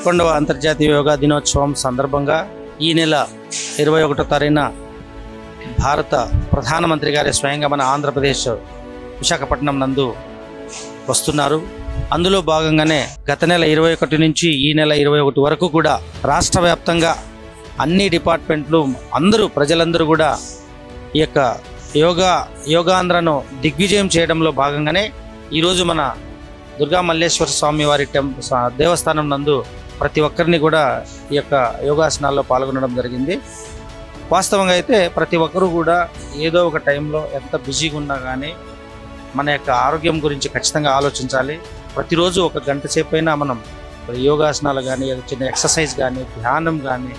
11వ అంతర్జాతీయ యోగా దినోత్సవం సందర్భంగా ఈ నెల 21వ తారీఖున భారత ప్రధానమంత్రి గారి స్వయంగా మన ఆంధ్రప్రదేశ్ విశాఖపట్నం నందు వస్తున్నారు. అందులో భాగంగానే గత నెల 21 నుంచి ఈ నెల 21 వరకు కూడా రాష్ట్ర వ్యాప్తంగా అన్ని డిపార్ట్మెంట్లు ప్రజలందరూ కూడా ఈ యొక్క యోగాంధ్రను దిగ్విజయం చేయడంలో భాగంగానే ఈరోజు మన దుర్గా మల్లేశ్వర స్వామి వారి దేవస్థానం నందు ప్రతి ఒక్కరిని కూడా ఈ యొక్క యోగాసనాల్లో పాల్గొనడం జరిగింది. వాస్తవంగా అయితే ప్రతి ఒక్కరూ కూడా ఏదో ఒక టైంలో ఎంత బిజీగా ఉన్నా కానీ మన యొక్క ఆరోగ్యం గురించి ఖచ్చితంగా ఆలోచించాలి. ప్రతిరోజు ఒక గంట సేపు అయినా మనం యోగాసనాలు కానీ చిన్న ఎక్సర్సైజ్ కానీ ధ్యానం కానీ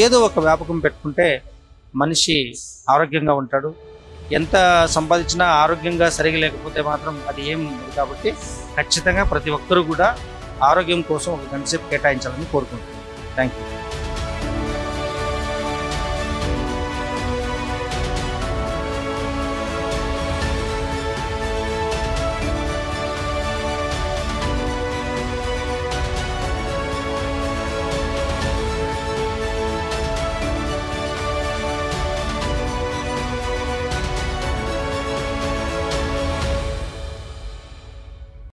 ఏదో ఒక వ్యాపకం పెట్టుకుంటే మనిషి ఆరోగ్యంగా ఉంటాడు. ఎంత సంపాదించినా ఆరోగ్యంగా సరిగా లేకపోతే మాత్రం అది ఏం లేదు. కాబట్టి ఖచ్చితంగా ప్రతి ఒక్కరూ కూడా ఆరోగ్యం కోసం ఒక గంట సేపు కేటాయించాలని కోరుకుంటున్నాను. Thank you.